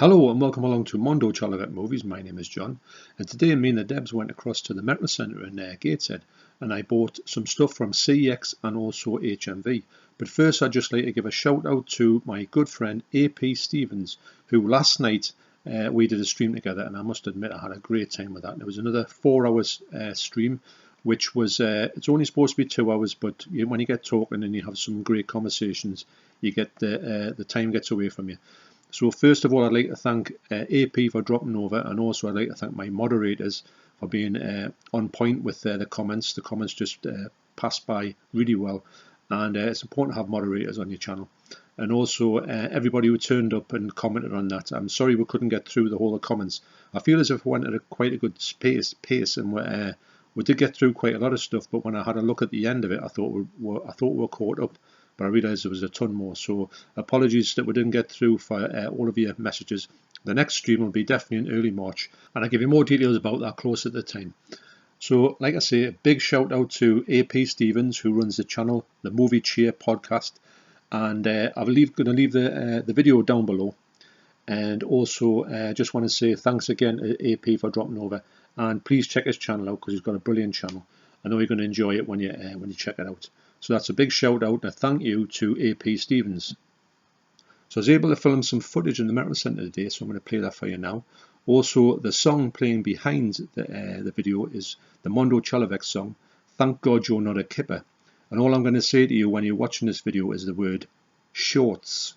Hello and welcome along to Mondo Chalavet Movies. My name is John, and today me and the Debs went across to the Medical Centre in Gateshead, and I bought some stuff from CEX and also HMV. But first I'd just like to give a shout out to my good friend AP Stevens, who last night we did a stream together, and I must admit I had a great time with that. There was another 4 hours stream, which was it's only supposed to be 2 hours, but when you get talking and you have some great conversations, you get the time gets away from you. So first of all, I'd like to thank AP for dropping over, and also I'd like to thank my moderators for being on point with the comments. The comments just passed by really well, and it's important to have moderators on your channel. And also everybody who turned up and commented on that. I'm sorry we couldn't get through the whole of the comments. I feel as if we went at quite a good pace, and we did get through quite a lot of stuff. But when I had a look at the end of it, I thought we were caught up. But I realised there was a ton more, so apologies that we didn't get through for all of your messages. The next stream will be definitely in early March, and I'll give you more details about that closer to the time. So, like I say, a big shout out to AP Stevens, who runs the channel, the Movie Cheer podcast, and I'm going to leave the video down below. And also, just want to say thanks again to AP for dropping over, and please check his channel out because he's got a brilliant channel. I know you're going to enjoy it when you check it out. So that's a big shout out and a thank you to AP Stevens. So I was able to film some footage in the Medical Centre today, so I'm going to play that for you now. Also, the song playing behind the video is the Mondo Chalavet song, Thank God You're Not a Kipper. And all I'm going to say to you when you're watching this video is the word shorts.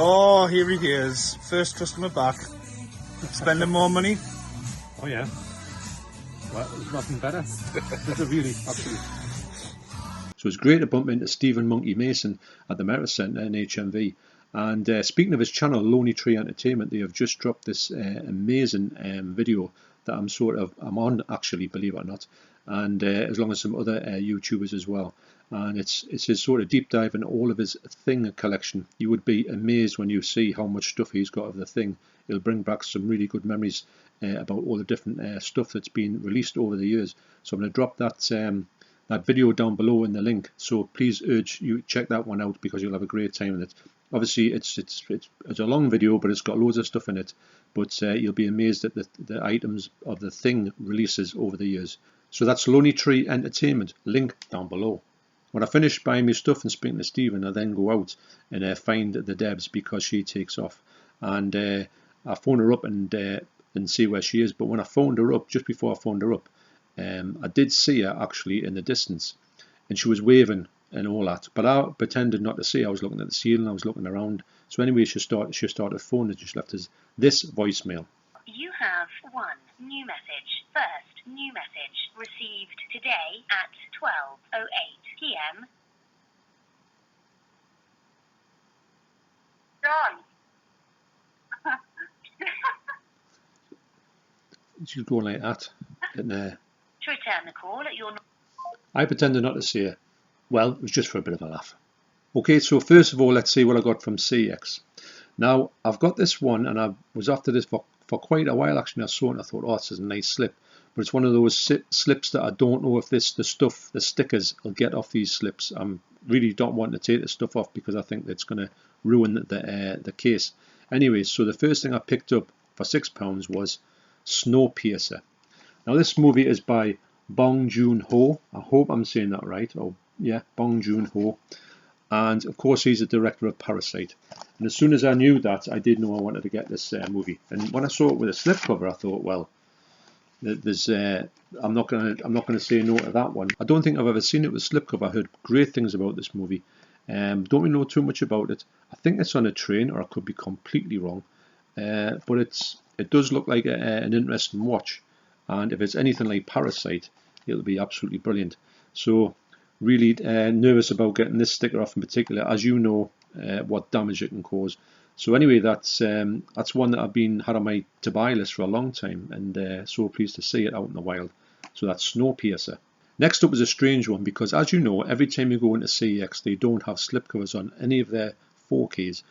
Oh, here he is. First customer back. Spending more money. Oh yeah. Well, there's nothing better. There's a really, absolutely. So it's great to bump into Stephen Monkey Mason at the Medical Centre in HMV. And speaking of his channel, Lonely Tree Entertainment, they have just dropped this amazing video that I'm on, actually, believe it or not, and as long as some other YouTubers as well. And it's his sort of deep dive into all of his Thing collection. You would be amazed when you see how much stuff he's got of the Thing. It'll bring back some really good memories about all the different stuff that's been released over the years. So I'm going to drop that video down below in the link. So please urge you check that one out because you'll have a great time with it. Obviously, it's a long video, but it's got loads of stuff in it. But you'll be amazed at the items of the Thing releases over the years. So that's Lonely Tree Entertainment, link down below. When I finish buying my stuff and speaking to Stephen, I then go out and find the Debs because she takes off. And I phone her up and see where she is. But when I phoned her up, just before I phoned her up, I did see her actually in the distance, and she was waving and all that. But I pretended not to see. I was looking at the ceiling. I was looking around. So anyway, she started phoning. She left us this voicemail. You have one new message. First new message received today at 12:08 p.m. John. she's going like that. And To return the call at your... I pretended not to see her. Well, it was just for a bit of a laugh. Okay, so first of all, let's see what I got from CEX. Now, I've got this one, and I was after this for quite a while, actually. I saw it and I thought, oh, this is a nice slip. But it's one of those slips that I don't know if the stickers will get off these slips. I'm really don't want to take the stuff off because I think it's going to ruin the case. Anyway, so the first thing I picked up for £6 was Snowpiercer. Now, this movie is by Bong Joon-ho. I hope I'm saying that right. Oh, yeah, Bong Joon-ho. And of course, he's the director of Parasite. And as soon as I knew that, I did know I wanted to get this movie. And when I saw it with a slipcover, I thought, well, there's I'm not gonna say no to that one. I don't think I've ever seen it with slipcover. I heard great things about this movie. Don't really know too much about it. I think it's on a train, or I could be completely wrong. But it does look like an interesting watch. And if it's anything like Parasite, it'll be absolutely brilliant. So really nervous about getting this sticker off in particular, as you know what damage it can cause. So anyway, that's one that I've been had on my to buy list for a long time, and so pleased to see it out in the wild. So that's Snowpiercer. Next up was a strange one, because as you know, every time you go into CEX, they don't have slipcovers on any of their 4Ks.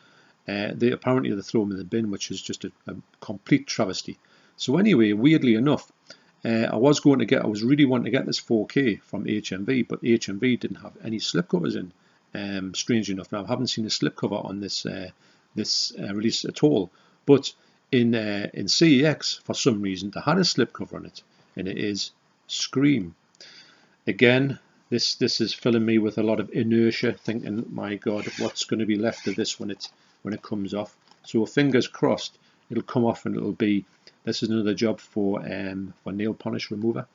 They apparently throw them in the bin, which is just a complete travesty. So anyway, weirdly enough, I was really wanting to get this 4K from HMV, but HMV didn't have any slipcovers in. Strangely enough, now I haven't seen a slipcover on this release at all. But in CEX, for some reason, they had a slipcover on it, and it is Scream. Again, this is filling me with a lot of inertia, thinking, my God, what's going to be left of this when it comes off? So fingers crossed, it'll come off and it'll be. This is another job for nail polish remover.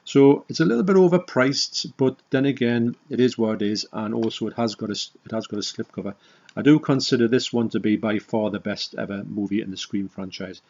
So it's a little bit overpriced, but then again, it is what it is, and also it has got a slipcover. I do consider this one to be by far the best ever movie in the Scream franchise.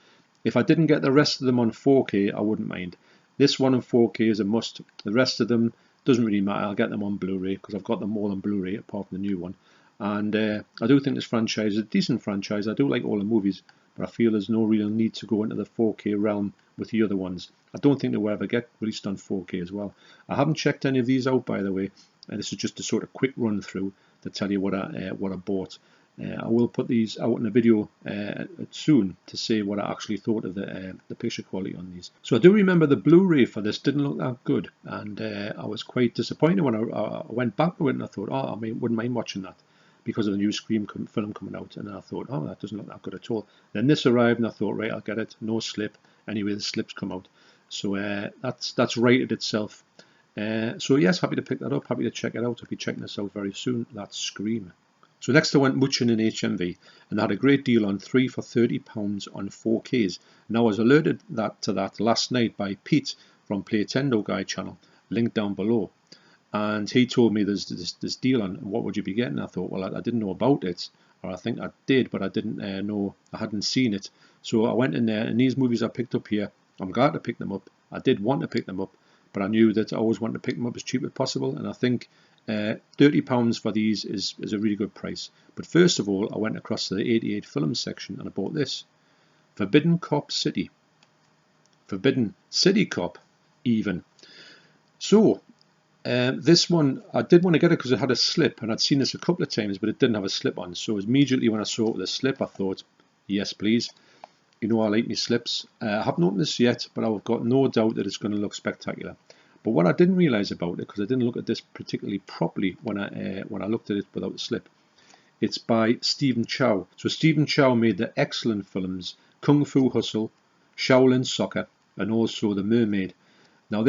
If I didn't get the rest of them on 4K, I wouldn't mind. This one on 4K is a must. The rest of them doesn't really matter. I'll get them on Blu Ray because I've got them all on Blu Ray apart from the new one. And I do think this franchise is a decent franchise. I do like all the movies, but I feel there's no real need to go into the 4K realm with the other ones. I don't think they will ever get released on 4K as well. I haven't checked any of these out, by the way. This is just a sort of quick run through to tell you what I bought. I will put these out in a video soon to say what I actually thought of the picture quality on these. So I do remember the Blu-ray for this didn't look that good, and I was quite disappointed when I went back to it and I thought, oh, I wouldn't mind watching that because of the new Scream film coming out, and I thought, oh, that doesn't look that good at all. Then this arrived and I thought, right, I'll get it, no slip. Anyway, the slips come out, so that's rated itself. So yes, happy to pick that up, happy to check it out. I'll be checking this out very soon. That's Scream. So next I went mooching in HMV, and I had a great deal on 3 for £30 on 4Ks. And I was alerted to that last night by Pete from Playtendoguy channel, linked down below. And he told me there's this deal on, what would you be getting? I thought, well, I didn't know about it, or I think I did, but I didn't know, I hadn't seen it. So I went in there, and these movies I picked up here, I'm glad to pick them up. I did want to pick them up, but I knew that I always wanted to pick them up as cheap as possible, and I think £30 for these is a really good price. But first of all, I went across to the 88 film section and I bought this. Forbidden Cop City. Forbidden City Cop, even. So, this one, I did want to get it because it had a slip, and I'd seen this a couple of times, but it didn't have a slip on. So immediately when I saw it with a slip, I thought, yes, please. You know I like my slips. I haven't opened this yet, but I've got no doubt that it's going to look spectacular. But what I didn't realise about it, because I didn't look at this particularly properly when I looked at it without the slip, it's by Stephen Chow. So Stephen Chow made the excellent films Kung Fu Hustle, Shaolin Soccer, and also The Mermaid. Now I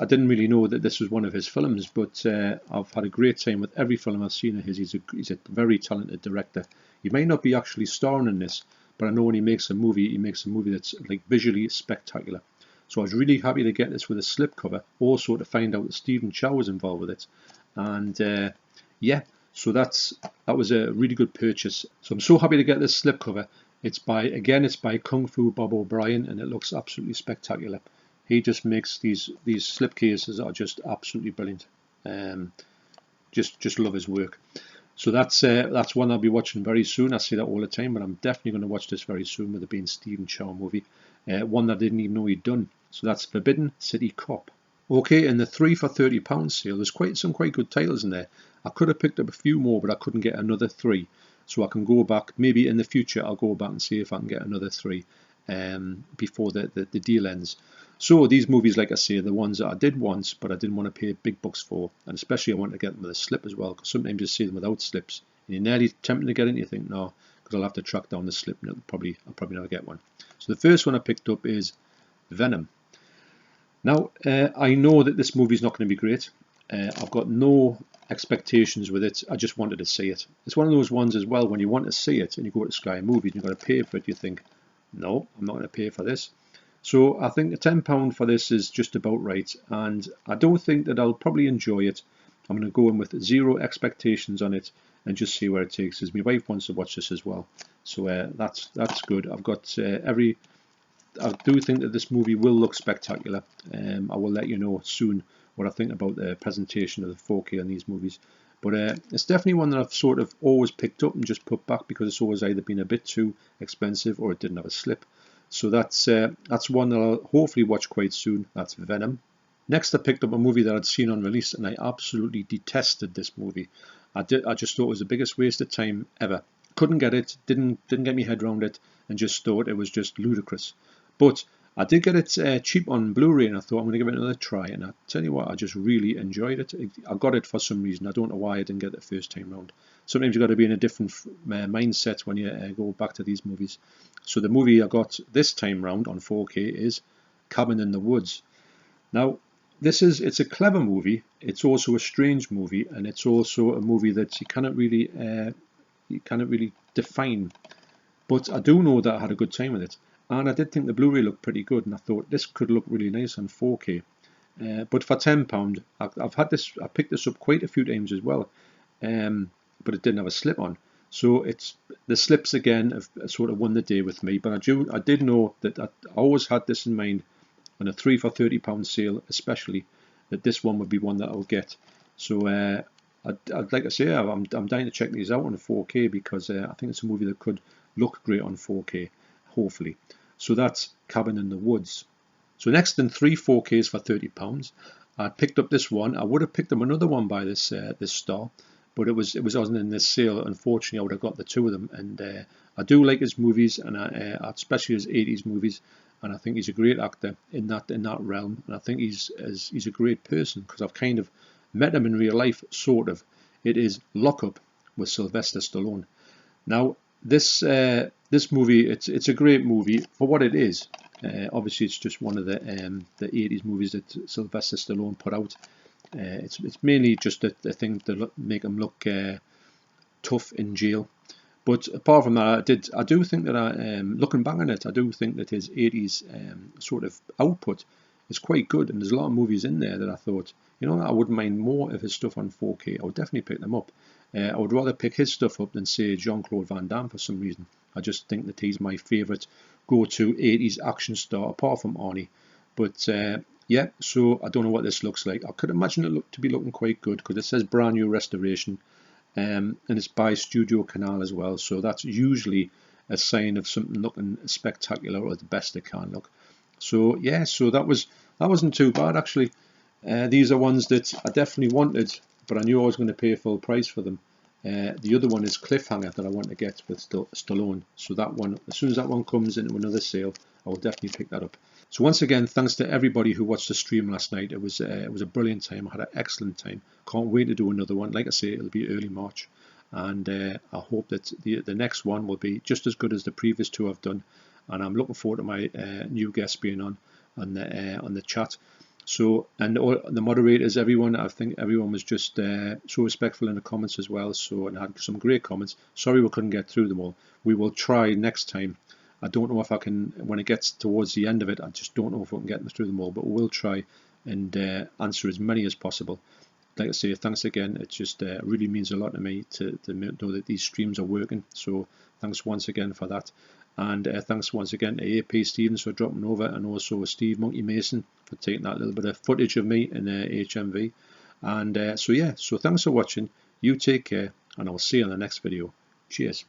didn't really know that this was one of his films, but I've had a great time with every film I've seen of his. He's a very talented director. He may not be actually starring in this, but I know when he makes a movie that's like visually spectacular. So I was really happy to get this with a slipcover, also to find out that Stephen Chow was involved with it. And yeah, so that was a really good purchase. So I'm so happy to get this slipcover. It's by Kung Fu Bob O'Brien, and it looks absolutely spectacular. He just makes these slipcases that are just absolutely brilliant. Just love his work. So that's one I'll be watching very soon. I say that all the time, but I'm definitely going to watch this very soon with it being Stephen Chow movie. one that I didn't even know he'd done. So that's Forbidden City Cop. Okay, in the 3 for £30 sale, there's some quite good titles in there. I could have picked up a few more, but I couldn't get another 3. So I can go back, maybe in the future I'll go back and see if I can get another 3 before the deal ends. So these movies, like I say, are the ones that I did once, but I didn't want to pay big bucks for. And especially I want to get them with a slip as well, because sometimes you see them without slips. And you're nearly tempted to get it, and you think, no, because I'll have to track down the slip, and I'll probably never get one. So the first one I picked up is Venom. Now, I know that this movie is not going to be great. I've got no expectations with it. I just wanted to see it. It's one of those ones as well, when you want to see it and you go to Sky Movies and you've got to pay for it, you think, no, I'm not going to pay for this. So I think £10 for this is just about right, and I don't think that I'll probably enjoy it. I'm going to go in with 0 expectations on it and just see where it takes us. My wife wants to watch this as well, so that's good. I've got I do think that this movie will look spectacular. I will let you know soon what I think about the presentation of the 4K on these movies. But it's definitely one that I've sort of always picked up and just put back because it's always either been a bit too expensive or it didn't have a slip. So that's one that I'll hopefully watch quite soon. That's Venom. Next, I picked up a movie that I'd seen on release, and I absolutely detested this movie. I just thought it was the biggest waste of time ever. Couldn't get it, didn't get my head around it, and just thought it was just ludicrous. But I did get it cheap on Blu Ray, and I thought I'm going to give it another try. And I tell you what, I just really enjoyed it. I got it for some reason. I don't know why I didn't get it the first time round. Sometimes you've got to be in a different mindset when you go back to these movies. So the movie I got this time round on 4K is Cabin in the Woods. Now, it's a clever movie. It's also a strange movie, and it's also a movie that you cannot really define. But I do know that I had a good time with it. And I did think the Blu Ray looked pretty good, and I thought this could look really nice on 4K. But for £10, I picked this up quite a few times as well, but it didn't have a slip on. So the slips again have sort of won the day with me. But I did know that I always had this in mind on a 3 for £30 sale, especially that this one would be one that I'll get. So I'd like to say I'm dying to check these out on 4K because I think it's a movie that could look great on 4K, hopefully. So that's Cabin in the Woods. So next in 3 4Ks for £30, I picked up this one. I would have picked up another one by this star, but it wasn't in this sale. Unfortunately, I would have got the 2 of them. And I do like his movies, and especially his 80s movies. And I think he's a great actor in that realm. And I think he's a great person because I've kind of met him in real life, sort of. It is Lock Up with Sylvester Stallone. Now, this movie, it's a great movie for what it is. Obviously, it's just one of the 80s movies that Sylvester Stallone put out. It's mainly just a thing to make him look tough in jail. But apart from that, I do think that looking back on it, I do think that his 80s sort of output is quite good. And there's a lot of movies in there that I thought, you know, I wouldn't mind more of his stuff on 4K. I would definitely pick them up. I would rather pick his stuff up than say Jean-Claude Van Damme for some reason. I just think that he's my favourite go-to 80s action star apart from Arnie. But yeah, so I don't know what this looks like. I could imagine it to be looking quite good because it says brand new restoration, and it's by Studio Canal as well. So that's usually a sign of something looking spectacular or the best it can look. So yeah, so that wasn't too bad actually. These are ones that I definitely wanted, but I knew I was going to pay full price for them. The other one is Cliffhanger that I want to get with Stallone. So that one, as soon as that one comes into another sale, I will definitely pick that up. So once again, thanks to everybody who watched the stream last night. It was a brilliant time. I had an excellent time. Can't wait to do another one. Like I say, it'll be early March, and I hope that the next one will be just as good as the previous 2 I've done. And I'm looking forward to my new guest being on the chat. So, and all the moderators, everyone, I think everyone was just so respectful in the comments as well. So, and had some great comments. Sorry we couldn't get through them all. We will try next time. I don't know if I can, when it gets towards the end of it, I just don't know if we can get through them all, but we'll try and answer as many as possible. Like I say, thanks again. It just really means a lot to me to know that these streams are working. So thanks once again for that. And thanks once again to AP Stevens for dropping over, and also Steve Monkey Mason for taking that little bit of footage of me in HMV. And so yeah, so thanks for watching. You take care, and I'll see you in the next video. Cheers.